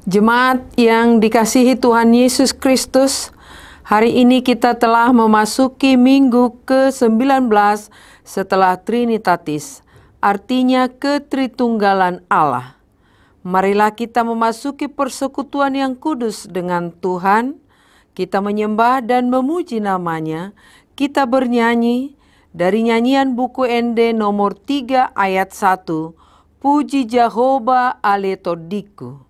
Jemaat yang dikasihi Tuhan Yesus Kristus, hari ini kita telah memasuki minggu ke-19 setelah Trinitatis, artinya ketritunggalan Allah. Marilah kita memasuki persekutuan yang kudus dengan Tuhan, kita menyembah dan memuji namanya, kita bernyanyi dari nyanyian buku ND nomor 3 ayat 1, Puji Jehovah Aletodiku.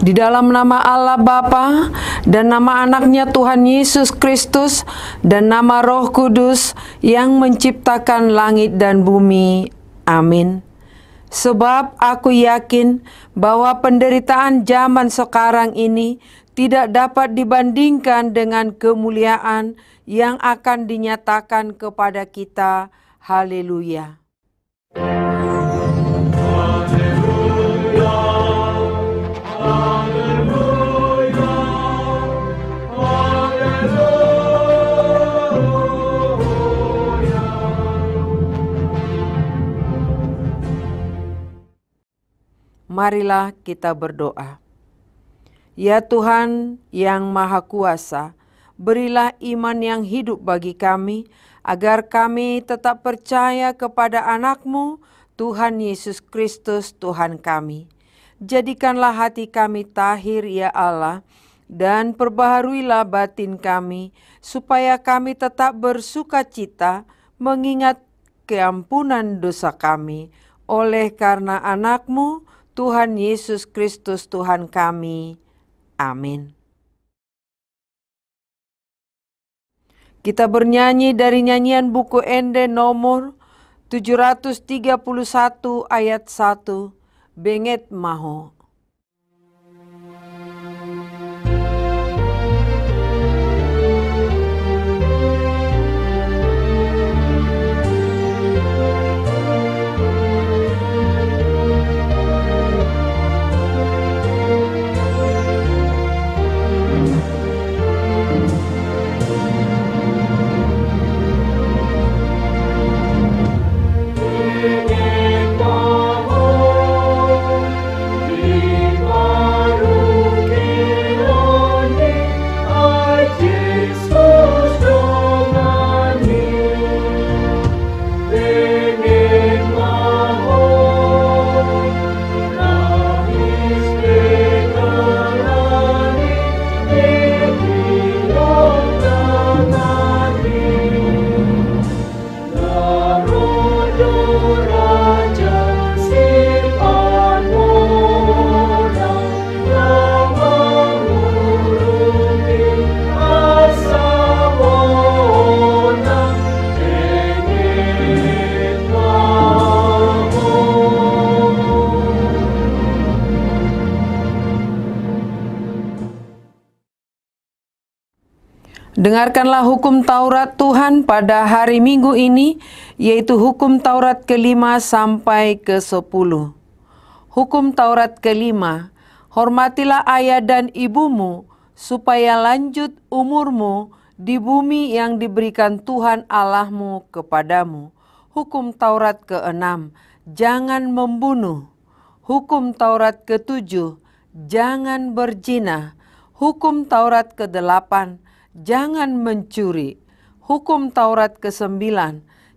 Di dalam nama Allah Bapa dan nama anaknya Tuhan Yesus Kristus dan nama Roh Kudus yang menciptakan langit dan bumi. Amin. Sebab aku yakin bahwa penderitaan zaman sekarang ini tidak dapat dibandingkan dengan kemuliaan yang akan dinyatakan kepada kita. Haleluya. Marilah kita berdoa. Ya Tuhan yang Maha Kuasa, berilah iman yang hidup bagi kami, agar kami tetap percaya kepada anak-Mu, Tuhan Yesus Kristus Tuhan kami. Jadikanlah hati kami tahir ya Allah, dan perbaharuilah batin kami, supaya kami tetap bersuka cita mengingat keampunan dosa kami, oleh karena anak-Mu, Tuhan Yesus Kristus Tuhan kami. Amin. Kita bernyanyi dari nyanyian buku ND nomor 731 ayat 1, Benget Maho. Dengarkanlah hukum Taurat Tuhan pada hari Minggu ini, yaitu hukum Taurat ke-5 sampai ke-10. Hukum Taurat ke-5, hormatilah ayah dan ibumu, supaya lanjut umurmu di bumi yang diberikan Tuhan Allahmu kepadamu. Hukum Taurat ke-6, jangan membunuh. Hukum Taurat ke-7, jangan berzina. Hukum Taurat ke-8, jangan mencuri. Hukum Taurat ke-9,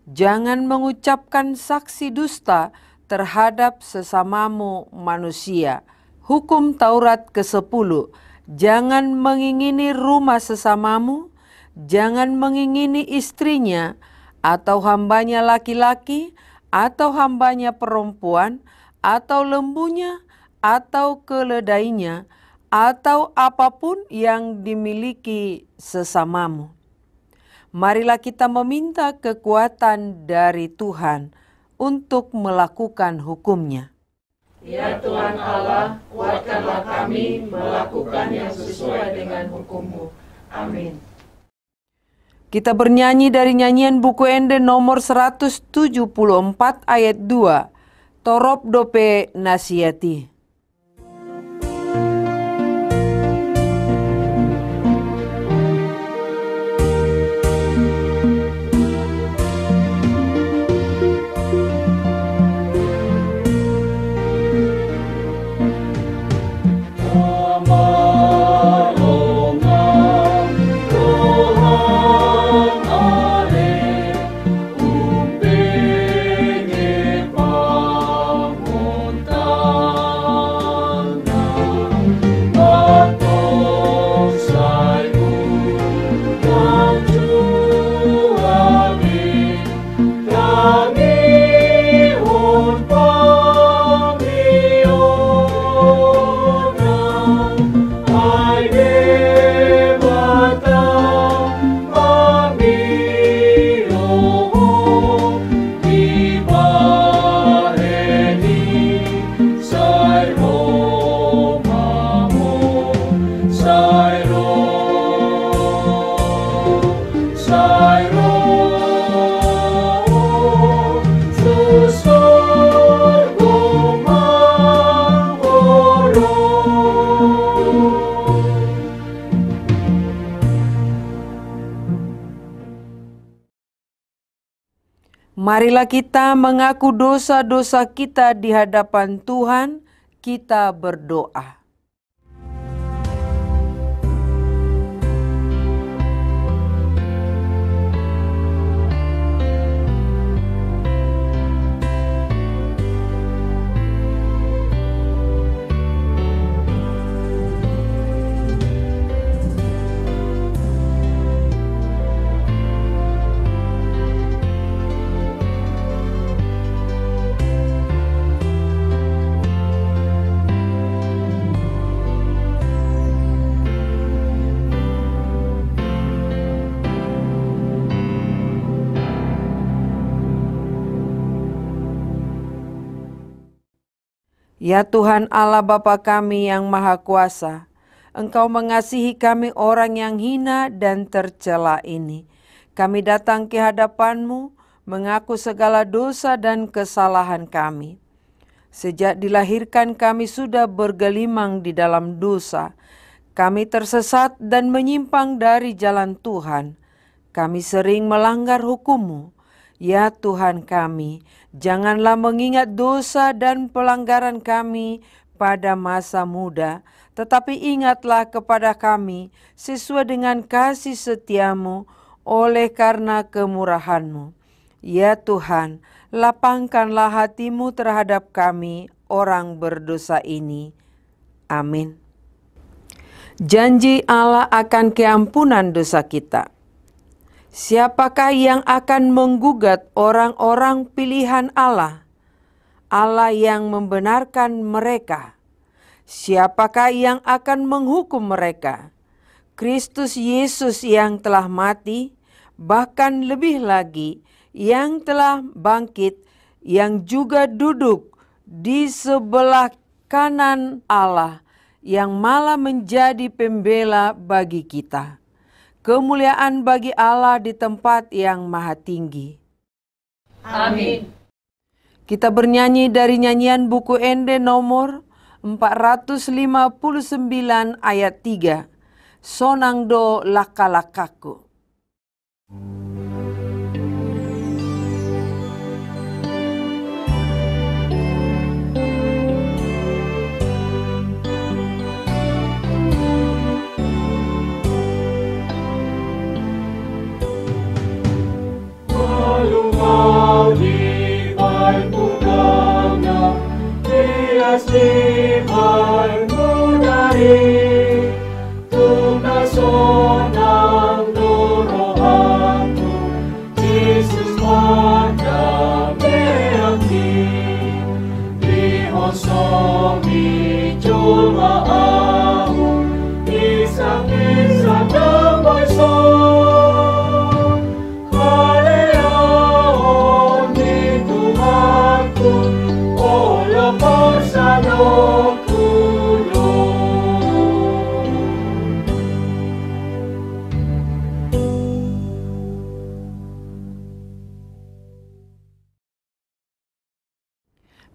jangan mengucapkan saksi dusta terhadap sesamamu manusia. Hukum Taurat ke-10, jangan mengingini rumah sesamamu, jangan mengingini istrinya, atau hambanya laki-laki, atau hambanya perempuan, atau lembunya, atau keledainya, atau apapun yang dimiliki sesamamu. Marilah kita meminta kekuatan dari Tuhan untuk melakukan hukum-Nya. Ya Tuhan Allah, kuatkanlah kami melakukan yang sesuai dengan hukum-Mu. Amin. Kita bernyanyi dari nyanyian buku Ende nomor 174 ayat 2. Torop dope nasiati. Marilah kita mengaku dosa-dosa kita di hadapan Tuhan, kita berdoa. Ya Tuhan Allah Bapa kami yang Maha Kuasa, Engkau mengasihi kami orang yang hina dan tercela ini. Kami datang ke hadapan-Mu, mengaku segala dosa dan kesalahan kami. Sejak dilahirkan kami sudah bergelimang di dalam dosa. Kami tersesat dan menyimpang dari jalan Tuhan. Kami sering melanggar hukum-Mu. Ya Tuhan kami, janganlah mengingat dosa dan pelanggaran kami pada masa muda, tetapi ingatlah kepada kami sesuai dengan kasih setia-Mu oleh karena kemurahan-Mu. Ya Tuhan, lapangkanlah hati-Mu terhadap kami, orang berdosa ini. Amin. Janji Allah akan keampunan dosa kita. Siapakah yang akan menggugat orang-orang pilihan Allah? Allah yang membenarkan mereka. Siapakah yang akan menghukum mereka? Kristus Yesus yang telah mati, bahkan lebih lagi yang telah bangkit, yang juga duduk di sebelah kanan Allah, yang malah menjadi pembela bagi kita. Kemuliaan bagi Allah di tempat yang maha tinggi. Amin. Kita bernyanyi dari nyanyian buku Ende nomor 459 ayat 3. Sonangdo laka-lakaku.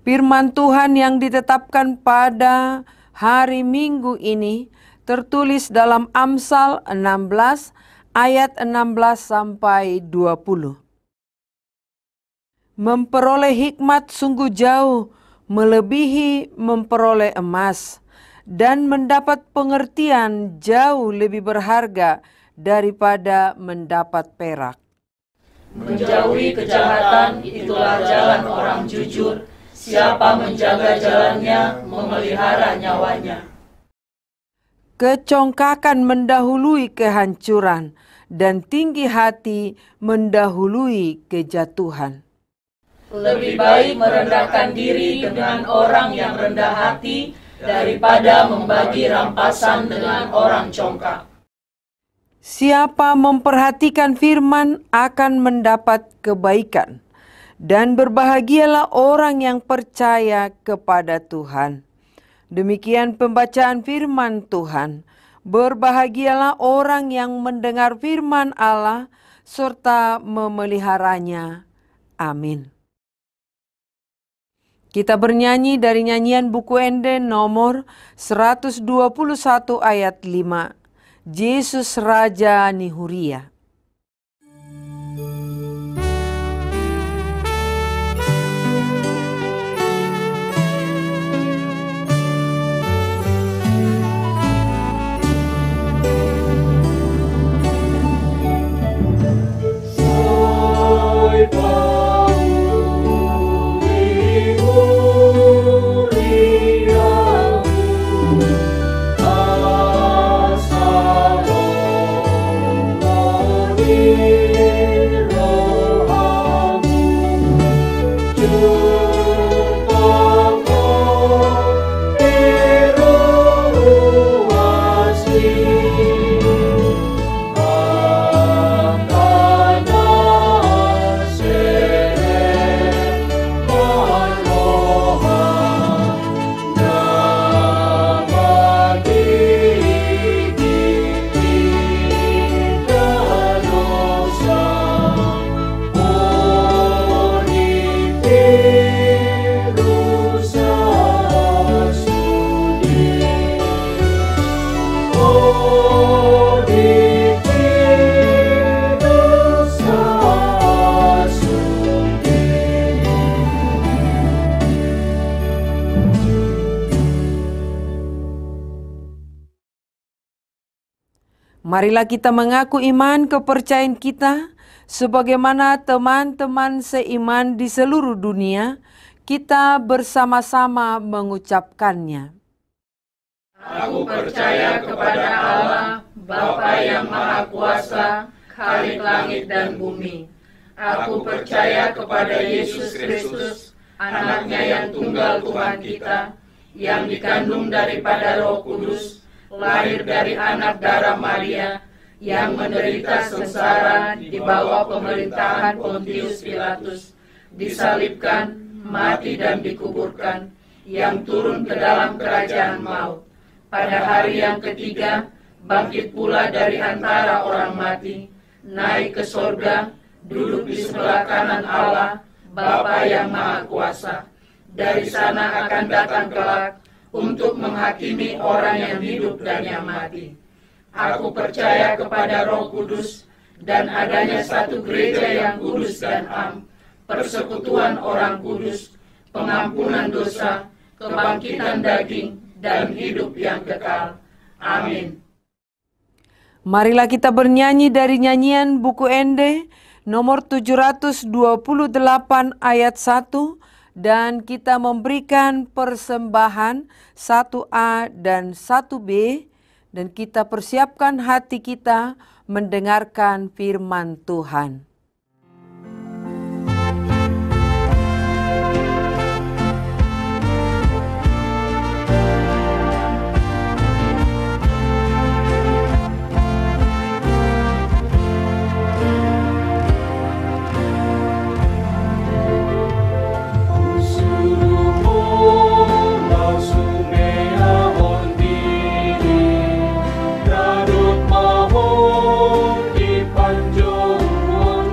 Firman Tuhan yang ditetapkan pada hari Minggu ini tertulis dalam Amsal 16 ayat 16 sampai 20. Memperoleh hikmat sungguh jauh melebihi memperoleh emas, dan mendapat pengertian jauh lebih berharga daripada mendapat perak. Menjauhi kejahatan itulah jalan orang jujur. Siapa menjaga jalannya, memelihara nyawanya. Kecongkakan mendahului kehancuran, dan tinggi hati mendahului kejatuhan. Lebih baik merendahkan diri dengan orang yang rendah hati daripada membagi rampasan dengan orang congkak. Siapa memperhatikan firman akan mendapat kebaikan, dan berbahagialah orang yang percaya kepada Tuhan. Demikian pembacaan firman Tuhan. Berbahagialah orang yang mendengar firman Allah serta memeliharanya. Amin. Kita bernyanyi dari nyanyian buku Ende nomor 121 ayat 5. Yesus Raja Nihuria. Marilah kita mengaku iman kepercayaan kita sebagaimana teman-teman seiman di seluruh dunia, kita bersama-sama mengucapkannya. Aku percaya kepada Allah, Bapa yang Maha Kuasa, Khalik langit dan bumi. Aku percaya kepada Yesus Kristus, anaknya yang tunggal Tuhan kita, yang dikandung daripada Roh Kudus, lahir dari anak darah Maria, yang menderita sengsara di bawah pemerintahan Pontius Pilatus, disalibkan, mati dan dikuburkan, yang turun ke dalam kerajaan maut. Pada hari yang ketiga, bangkit pula dari antara orang mati, naik ke sorga, duduk di sebelah kanan Allah, Bapa yang Maha Kuasa. Dari sana akan datang kelak untuk menghakimi orang yang hidup dan yang mati. Aku percaya kepada Roh Kudus dan adanya satu gereja yang kudus dan am, persekutuan orang kudus, pengampunan dosa, kebangkitan daging, dan hidup yang kekal. Amin. Marilah kita bernyanyi dari nyanyian buku Ende nomor 728 ayat 1. Dan kita memberikan persembahan 1A dan 1B, dan kita persiapkan hati kita mendengarkan firman Tuhan. Di panjung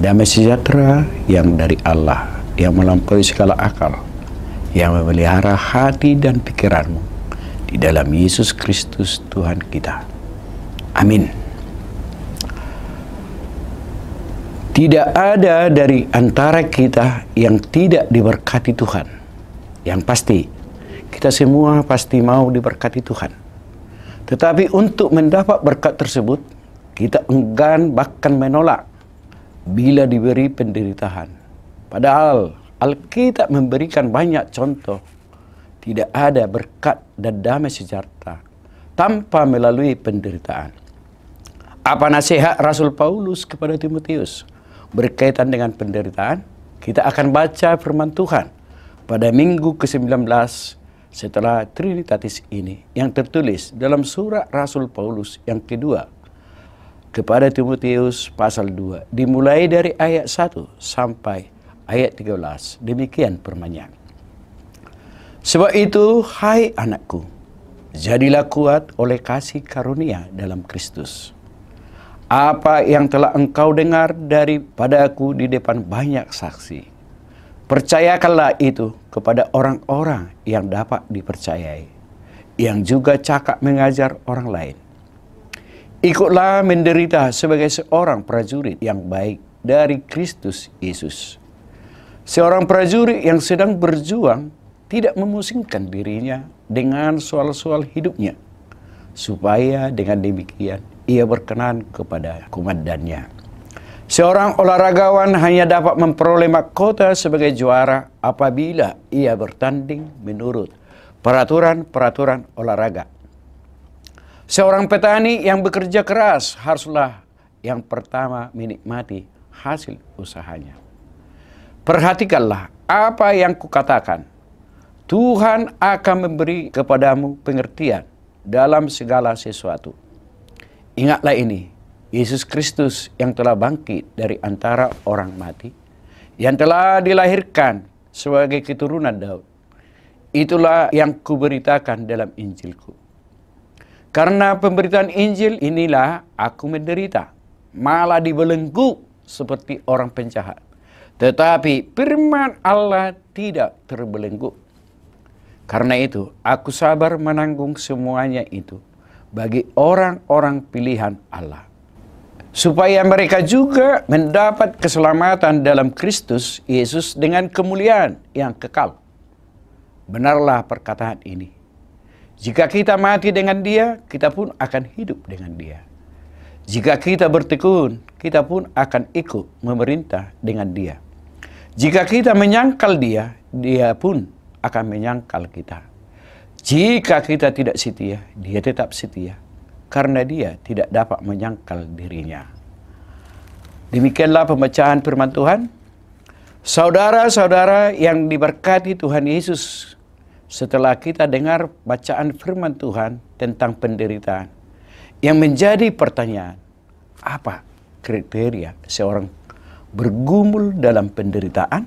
Damai sejahtera yang dari Allah, yang melampaui segala akal, yang memelihara hati dan pikiranmu, di dalam Yesus Kristus Tuhan kita. Amin. Tidak ada dari antara kita yang tidak diberkati Tuhan. Yang pasti, kita semua pasti mau diberkati Tuhan. Tetapi untuk mendapat berkat tersebut, kita enggan bahkan menolak bila diberi penderitaan. Padahal Alkitab memberikan banyak contoh tidak ada berkat dan damai sejahtera tanpa melalui penderitaan. Apa nasihat Rasul Paulus kepada Timotius berkaitan dengan penderitaan? Kita akan baca firman Tuhan pada minggu ke-19 setelah Trinitatis ini, yang tertulis dalam surat Rasul Paulus yang kedua kepada Timotius pasal 2, dimulai dari ayat 1 sampai ayat 13. Demikian firman-Nya. Sebab itu, hai anakku, jadilah kuat oleh kasih karunia dalam Kristus. Apa yang telah engkau dengar daripada aku di depan banyak saksi, percayakanlah itu kepada orang-orang yang dapat dipercayai, yang juga cakap mengajar orang lain. Ikutlah menderita sebagai seorang prajurit yang baik dari Kristus Yesus. Seorang prajurit yang sedang berjuang tidak memusingkan dirinya dengan soal-soal hidupnya, supaya dengan demikian ia berkenan kepada komandannya. Seorang olahragawan hanya dapat memperoleh mahkota sebagai juara apabila ia bertanding menurut peraturan-peraturan olahraga. Seorang petani yang bekerja keras haruslah yang pertama menikmati hasil usahanya. Perhatikanlah apa yang kukatakan. Tuhan akan memberi kepadamu pengertian dalam segala sesuatu. Ingatlah ini, Yesus Kristus yang telah bangkit dari antara orang mati, yang telah dilahirkan sebagai keturunan Daud. Itulah yang kuberitakan dalam Injilku. Karena pemberitaan Injil inilah aku menderita, malah dibelenggu seperti orang penjahat. Tetapi firman Allah tidak terbelenggu. Karena itu, aku sabar menanggung semuanya itu bagi orang-orang pilihan Allah, supaya mereka juga mendapat keselamatan dalam Kristus Yesus dengan kemuliaan yang kekal. Benarlah perkataan ini. Jika kita mati dengan Dia, kita pun akan hidup dengan Dia. Jika kita bertekun, kita pun akan ikut memerintah dengan Dia. Jika kita menyangkal Dia, Dia pun akan menyangkal kita. Jika kita tidak setia, Dia tetap setia, karena Dia tidak dapat menyangkal dirinya. Demikianlah pembacaan firman Tuhan. Saudara-saudara yang diberkati Tuhan Yesus, setelah kita dengar bacaan firman Tuhan tentang penderitaan, yang menjadi pertanyaan, apa kriteria seorang bergumul dalam penderitaan?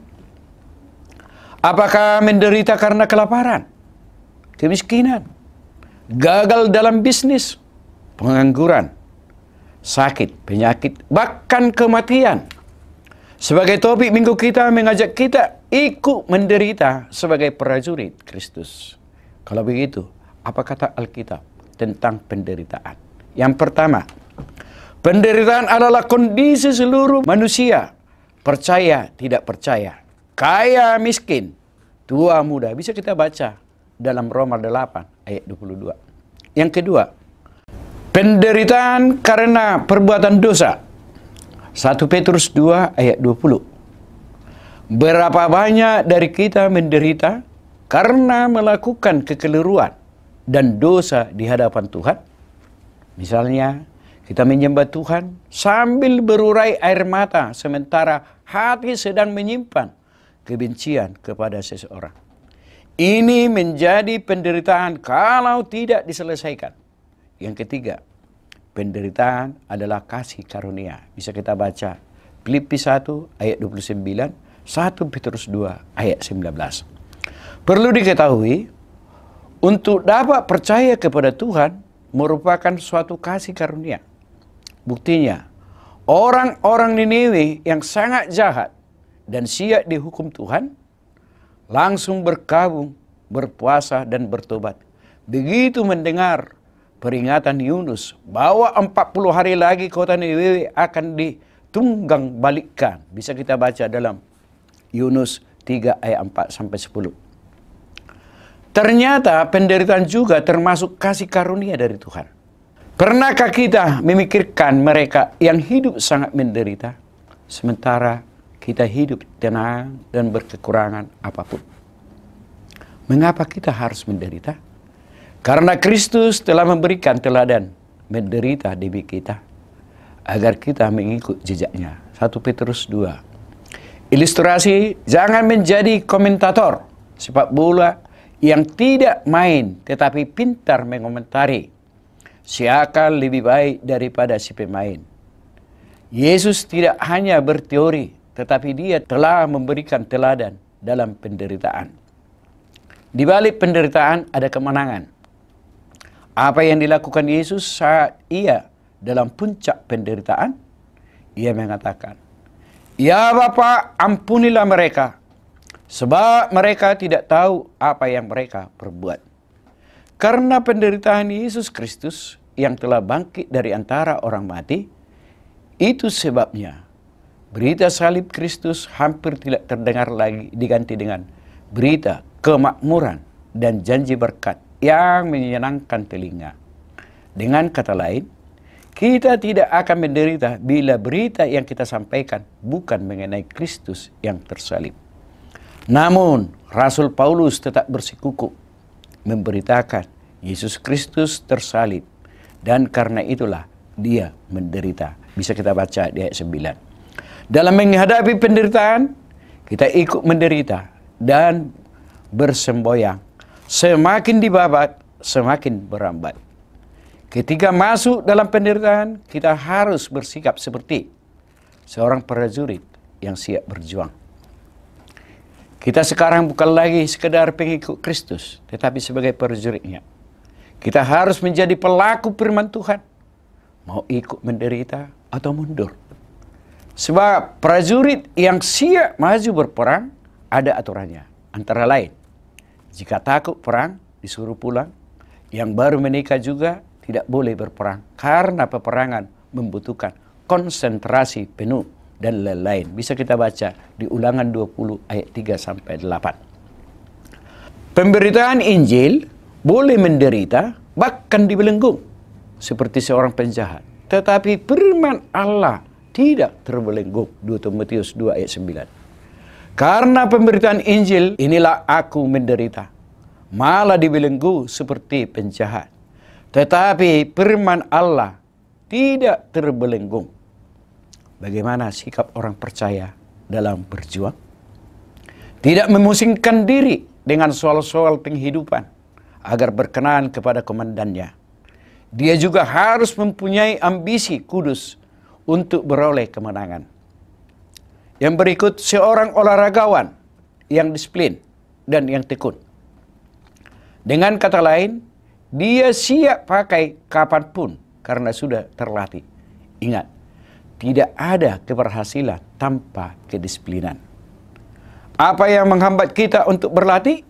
Apakah menderita karena kelaparan, kemiskinan, gagal dalam bisnis, pengangguran, sakit, penyakit, bahkan kematian? Sebagai topik minggu kita mengajak kita ikut menderita sebagai prajurit Kristus. Kalau begitu, apa kata Alkitab tentang penderitaan? Yang pertama, penderitaan adalah kondisi seluruh manusia, percaya tidak percaya, kaya miskin, tua muda. Bisa kita baca dalam Roma 8 ayat 22. Yang kedua, penderitaan karena perbuatan dosa. 1 Petrus 2 ayat 20. Berapa banyak dari kita menderita karena melakukan kekeliruan dan dosa di hadapan Tuhan? Misalnya, kita menyembah Tuhan sambil berurai air mata sementara hati sedang menyimpan kebencian kepada seseorang. Ini menjadi penderitaan kalau tidak diselesaikan. Yang ketiga, penderitaan adalah kasih karunia. Bisa kita baca Filipi 1 ayat 29, 1 Petrus 2 ayat 19. Perlu diketahui, untuk dapat percaya kepada Tuhan merupakan suatu kasih karunia. Buktinya, Orang-orang Niniwe yang sangat jahat dan siap dihukum Tuhan, langsung berkabung, berpuasa dan bertobat. Begitu mendengar peringatan Yunus bahwa 40 hari lagi kota Niniwe akan ditunggang balikkan. Bisa kita baca dalam Yunus 3 ayat 4 sampai 10. Ternyata penderitaan juga termasuk kasih karunia dari Tuhan. Pernahkah kita memikirkan mereka yang hidup sangat menderita, sementara kita hidup tenang dan berkekurangan apapun? Mengapa kita harus menderita? Karena Kristus telah memberikan teladan menderita demi kita, agar kita mengikut jejaknya. 1 Petrus 2. Ilustrasi, jangan menjadi komentator sepak bola yang tidak main tetapi pintar mengomentari. Si akal lebih baik daripada si pemain. Yesus tidak hanya berteori, tetapi dia telah memberikan teladan dalam penderitaan. Di balik penderitaan ada kemenangan. Apa yang dilakukan Yesus saat ia dalam puncak penderitaan? Ia mengatakan, "Ya Bapa, ampunilah mereka, sebab mereka tidak tahu apa yang mereka perbuat." Karena penderitaan Yesus Kristus yang telah bangkit dari antara orang mati, itu sebabnya berita salib Kristus hampir tidak terdengar lagi, diganti dengan berita kemakmuran dan janji berkat yang menyenangkan telinga. Dengan kata lain, kita tidak akan menderita bila berita yang kita sampaikan bukan mengenai Kristus yang tersalib. Namun, Rasul Paulus tetap bersikukuh memberitakan Yesus Kristus tersalib, dan karena itulah dia menderita. Bisa kita baca di ayat 9. Dalam menghadapi penderitaan, kita ikut menderita dan bersemboyang. Semakin dibabat, semakin berambat. Ketika masuk dalam penderitaan, kita harus bersikap seperti seorang prajurit yang siap berjuang. Kita sekarang bukan lagi sekedar pengikut Kristus, tetapi sebagai prajuritnya. Kita harus menjadi pelaku firman Tuhan. Mau ikut menderita atau mundur. Sebab prajurit yang siap maju berperang ada aturannya. Antara lain, jika takut perang disuruh pulang. Yang baru menikah juga tidak boleh berperang karena peperangan membutuhkan konsentrasi penuh dan lain-lain. Bisa kita baca di Ulangan 20 ayat 3 sampai 8. Pemberitaan Injil boleh menderita bahkan dibelenggu seperti seorang penjahat. Tetapi firman Allah tidak terbelenggu. 2 Timotius 2 ayat 9. Karena pemberitaan Injil inilah aku menderita, malah dibelenggu seperti penjahat. Tetapi firman Allah tidak terbelenggu. Bagaimana sikap orang percaya dalam berjuang? Tidak memusingkan diri dengan soal-soal penghidupan agar berkenan kepada komandannya. Dia juga harus mempunyai ambisi kudus untuk beroleh kemenangan. Yang berikut, seorang olahragawan yang disiplin dan yang tekun. Dengan kata lain, dia siap pakai kapanpun karena sudah terlatih. Ingat, tidak ada keberhasilan tanpa kedisiplinan. Apa yang menghambat kita untuk berlatih?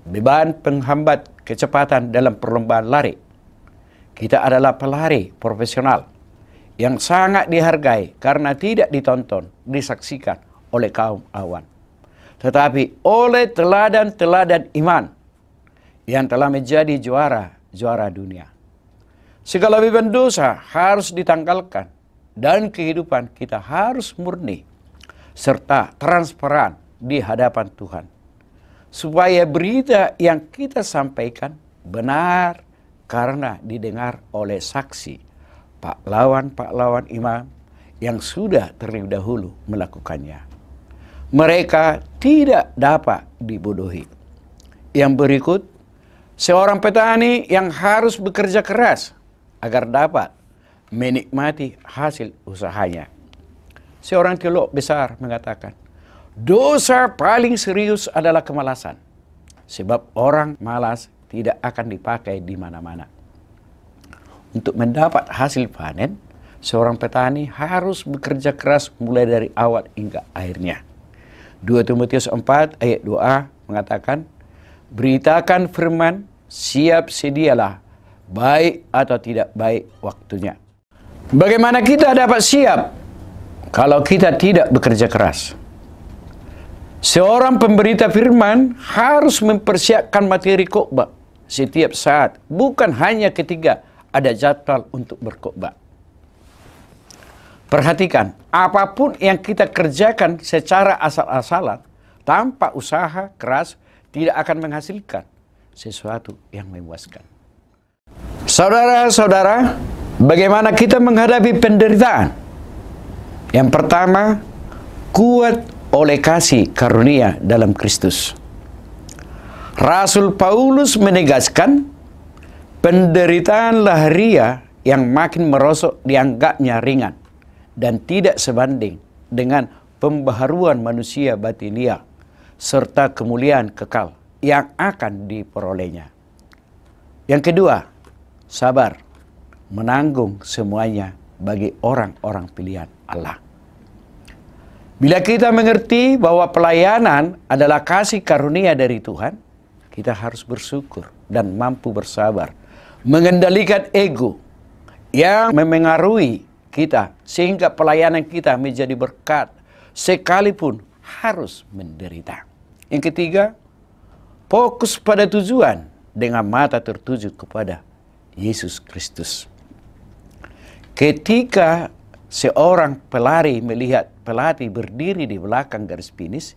Beban penghambat kecepatan dalam perlombaan lari. Kita adalah pelari profesional yang sangat dihargai karena tidak ditonton, disaksikan oleh kaum awan, tetapi oleh teladan-teladan iman yang telah menjadi juara dunia. Segala beban dosa harus ditanggalkan dan kehidupan kita harus murni serta transparan di hadapan Tuhan, supaya berita yang kita sampaikan benar karena didengar oleh saksi pahlawan-pahlawan iman yang sudah terlebih dahulu melakukannya. Mereka tidak dapat dibodohi. Yang berikut, seorang petani yang harus bekerja keras agar dapat menikmati hasil usahanya. Seorang teolog besar mengatakan, dosa paling serius adalah kemalasan, sebab orang malas tidak akan dipakai di mana-mana. Untuk mendapat hasil panen, seorang petani harus bekerja keras mulai dari awal hingga akhirnya. 2 Timotius 4 ayat 2a mengatakan, beritakan firman, siap sedialah, baik atau tidak baik waktunya. Bagaimana kita dapat siap kalau kita tidak bekerja keras? Seorang pemberita firman harus mempersiapkan materi khotbah setiap saat, bukan hanya ketika ada jadwal untuk berkhotbah. Perhatikan, apapun yang kita kerjakan secara asal-asalan, tanpa usaha keras, tidak akan menghasilkan sesuatu yang memuaskan. Saudara-saudara, bagaimana kita menghadapi penderitaan? Yang pertama, kuat oleh kasih karunia dalam Kristus. Rasul Paulus menegaskan, penderitaan lahiriah yang makin merosot dianggapnya ringan dan tidak sebanding dengan pembaharuan manusia batinia serta kemuliaan kekal yang akan diperolehnya. Yang kedua, sabar menanggung semuanya bagi orang-orang pilihan Allah. Bila kita mengerti bahwa pelayanan adalah kasih karunia dari Tuhan, kita harus bersyukur dan mampu bersabar, mengendalikan ego yang memengaruhi kita sehingga pelayanan kita menjadi berkat sekalipun harus menderita. Yang ketiga, fokus pada tujuan dengan mata tertuju kepada Yesus Kristus. Ketika seorang pelari melihat pelatih berdiri di belakang garis finish,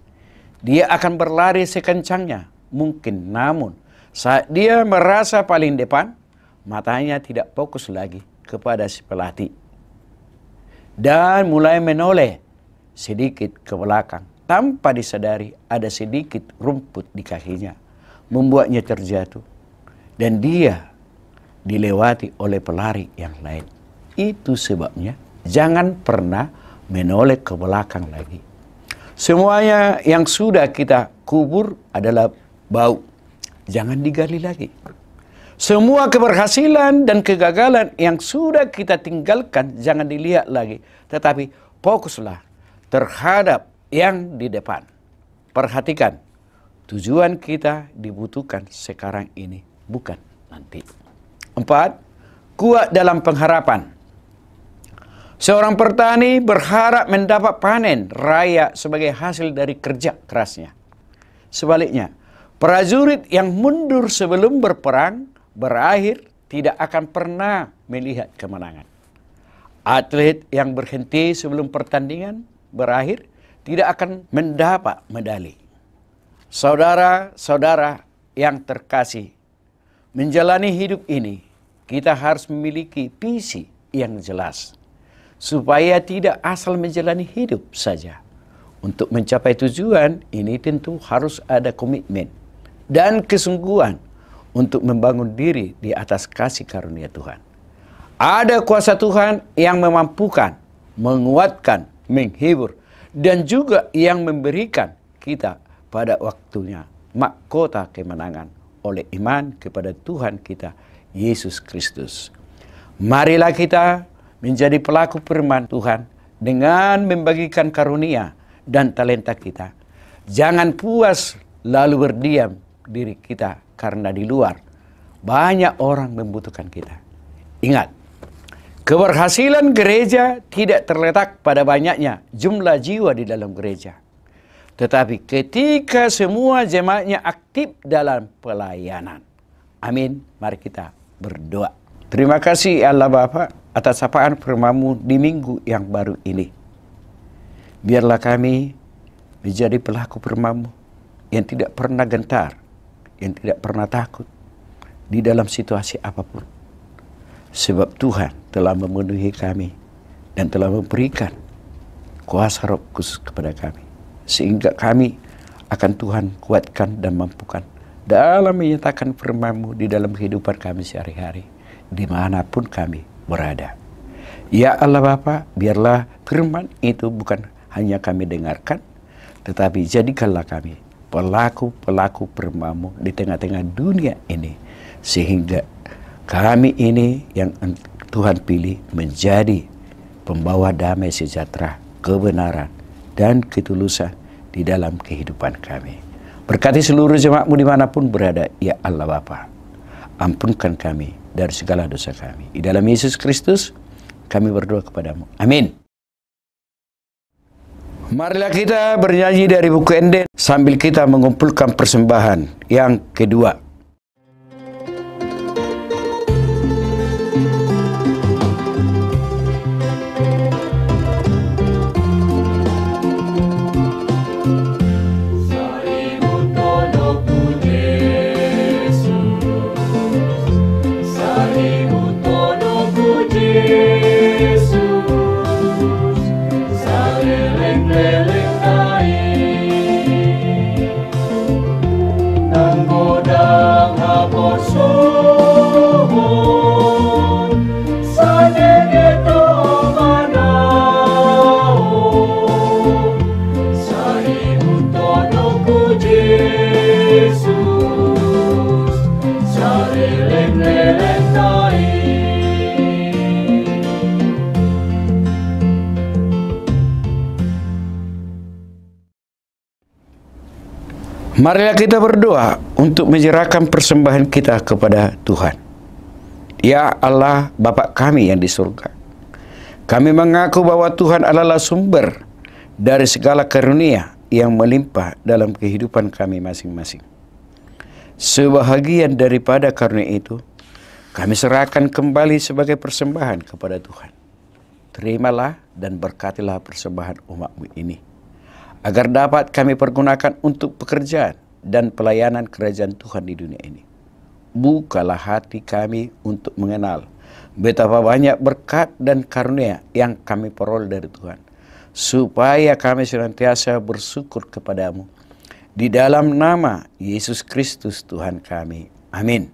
dia akan berlari sekencangnya mungkin. Namun, saat dia merasa paling depan, matanya tidak fokus lagi kepada si pelatih dan mulai menoleh sedikit ke belakang. Tanpa disadari ada sedikit rumput di kakinya, membuatnya terjatuh dan dia dilewati oleh pelari yang lain. Itu sebabnya jangan pernah menoleh ke belakang lagi. Semuanya yang sudah kita kubur adalah bau, jangan digali lagi. Semua keberhasilan dan kegagalan yang sudah kita tinggalkan jangan dilihat lagi, tetapi fokuslah terhadap yang di depan. Perhatikan, tujuan kita dibutuhkan sekarang ini, bukan nanti. 4. Kuat dalam pengharapan. Seorang petani berharap mendapat panen raya sebagai hasil dari kerja kerasnya. Sebaliknya, prajurit yang mundur sebelum berperang berakhir tidak akan pernah melihat kemenangan. Atlet yang berhenti sebelum pertandingan berakhir tidak akan mendapat medali. Saudara-saudara yang terkasih, menjalani hidup ini kita harus memiliki visi yang jelas supaya tidak asal menjalani hidup saja. Untuk mencapai tujuan ini tentu harus ada komitmen dan kesungguhan untuk membangun diri di atas kasih karunia Tuhan. Ada kuasa Tuhan yang memampukan, menguatkan, menghibur, dan juga yang memberikan kita pada waktunya mahkota kemenangan oleh iman kepada Tuhan kita, Yesus Kristus. Marilah kita menjadi pelaku firman Tuhan dengan membagikan karunia dan talenta kita. Jangan puas lalu berdiam diri kita karena di luar banyak orang membutuhkan kita. Ingat, keberhasilan gereja tidak terletak pada banyaknya jumlah jiwa di dalam gereja, tetapi ketika semua jemaatnya aktif dalam pelayanan. Amin. Mari kita berdoa. Terima kasih Allah Bapa atas sapaan firman-Mu di minggu yang baru ini. Biarlah kami menjadi pelaku firman-Mu yang tidak pernah gentar, yang tidak pernah takut di dalam situasi apapun. Sebab Tuhan telah memenuhi kami dan telah memberikan kuasa Roh Kudus kepada kami. Sehingga kami akan Tuhan kuatkan dan mampukan dalam menyatakan firman-Mu di dalam kehidupan kami sehari-hari, dimanapun kami berada. Ya Allah Bapa, biarlah firman itu bukan hanya kami dengarkan, tetapi jadikanlah kami pelaku-pelaku firman-Mu di tengah-tengah dunia ini, sehingga kami ini yang Tuhan pilih menjadi pembawa damai sejahtera, kebenaran, dan ketulusan di dalam kehidupan kami. Berkati seluruh jemaat-Mu dimanapun berada, ya Allah Bapa. Ampunkan kami dari segala dosa kami. Di dalam Yesus Kristus, kami berdoa kepadamu. Amin. Marilah kita bernyanyi dari buku Enden sambil kita mengumpulkan persembahan yang kedua. Marilah kita berdoa untuk menyerahkan persembahan kita kepada Tuhan. Ya Allah, Bapa kami yang di surga, kami mengaku bahwa Tuhan adalah sumber dari segala karunia yang melimpah dalam kehidupan kami masing-masing. Sebahagian daripada karunia itu, kami serahkan kembali sebagai persembahan kepada Tuhan. Terimalah dan berkatilah persembahan umat-Mu ini, agar dapat kami pergunakan untuk pekerjaan dan pelayanan kerajaan Tuhan di dunia ini. Bukalah hati kami untuk mengenal betapa banyak berkat dan karunia yang kami peroleh dari Tuhan, supaya kami senantiasa bersyukur kepadamu. Di dalam nama Yesus Kristus Tuhan kami. Amin.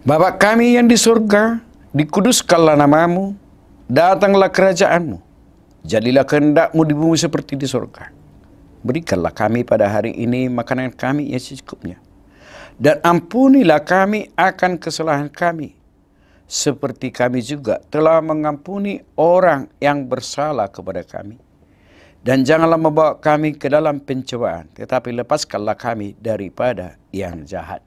Bapa kami yang di surga, dikuduskanlah namamu, datanglah kerajaanmu, jadilah kehendak-Mu di bumi seperti di surga. Berikanlah kami pada hari ini makanan kami yang secukupnya, dan ampunilah kami akan kesalahan kami, seperti kami juga telah mengampuni orang yang bersalah kepada kami. Dan janganlah membawa kami ke dalam pencobaan, tetapi lepaskanlah kami daripada yang jahat.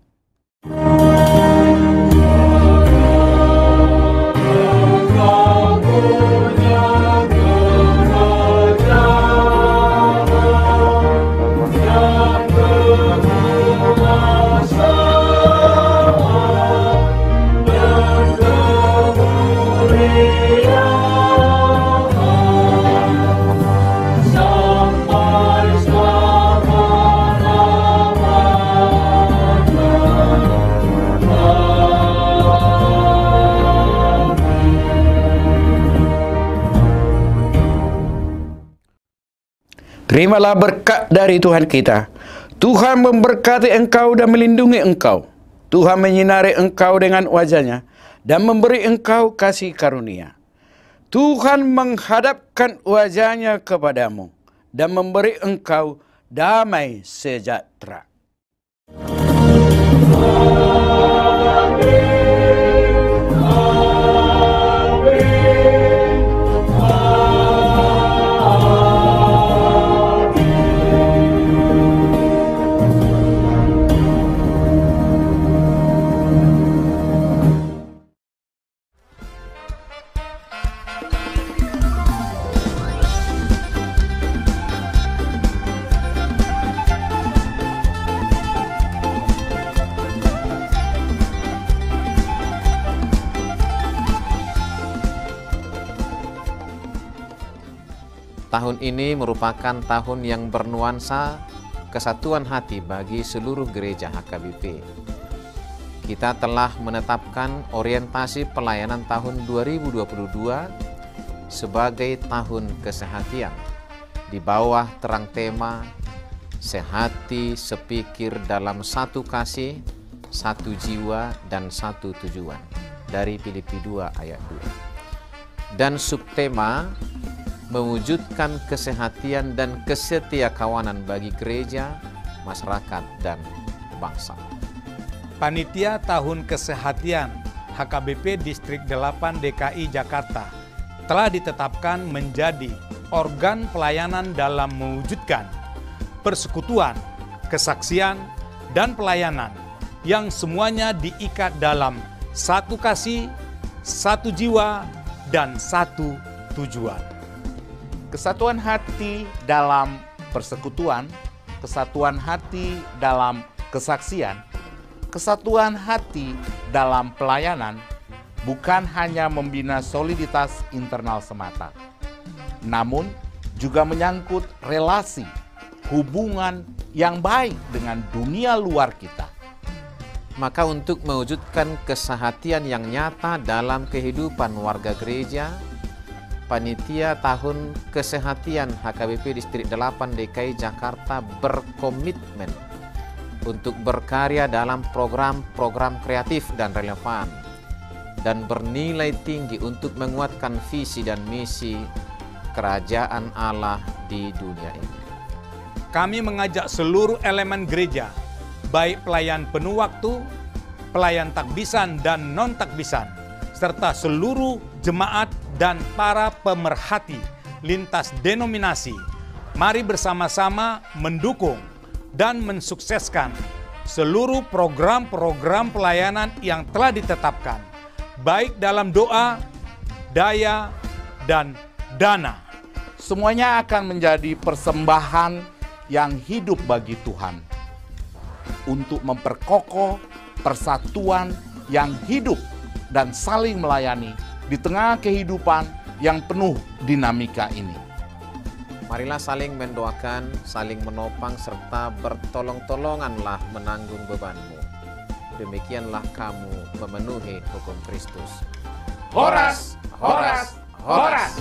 Terimalah berkat dari Tuhan kita. Tuhan memberkati engkau dan melindungi engkau. Tuhan menyinari engkau dengan wajah-Nya dan memberi engkau kasih karunia. Tuhan menghadapkan wajah-Nya kepadamu dan memberi engkau damai sejahtera. Tahun ini merupakan tahun yang bernuansa kesatuan hati bagi seluruh gereja HKBP. Kita telah menetapkan orientasi pelayanan tahun 2022 sebagai tahun kesehatian di bawah terang tema sehati sepikir dalam satu kasih, satu jiwa, dan satu tujuan dari Filipi 2 ayat 2. Dan subtema mewujudkan kesehatian dan kesetiakawanan bagi gereja, masyarakat, dan bangsa. Panitia Tahun Kesehatian HKBP Distrik 8 DKI Jakarta telah ditetapkan menjadi organ pelayanan dalam mewujudkan persekutuan, kesaksian, dan pelayanan yang semuanya diikat dalam satu kasih, satu jiwa, dan satu tujuan. Kesatuan hati dalam persekutuan, kesatuan hati dalam kesaksian, kesatuan hati dalam pelayanan bukan hanya membina soliditas internal semata, namun juga menyangkut relasi, hubungan yang baik dengan dunia luar kita. Maka untuk mewujudkan kesehatian yang nyata dalam kehidupan warga gereja, Panitia Tahun Kesehatian HKBP Distrik 8 DKI Jakarta berkomitmen untuk berkarya dalam program-program kreatif dan relevan dan bernilai tinggi untuk menguatkan visi dan misi kerajaan Allah di dunia ini. Kami mengajak seluruh elemen gereja, baik pelayan penuh waktu, pelayan takbisan dan non-takbisan, serta seluruh jemaat dan para pemerhati lintas denominasi, mari bersama-sama mendukung dan mensukseskan seluruh program-program pelayanan yang telah ditetapkan, baik dalam doa, daya, dan dana. Semuanya akan menjadi persembahan yang hidup bagi Tuhan untuk memperkokoh persatuan yang hidup dan saling melayani di tengah kehidupan yang penuh dinamika ini. Marilah saling mendoakan, saling menopang, serta bertolong-tolonganlah menanggung bebanmu. Demikianlah kamu memenuhi hukum Kristus. Horas, horas, horas!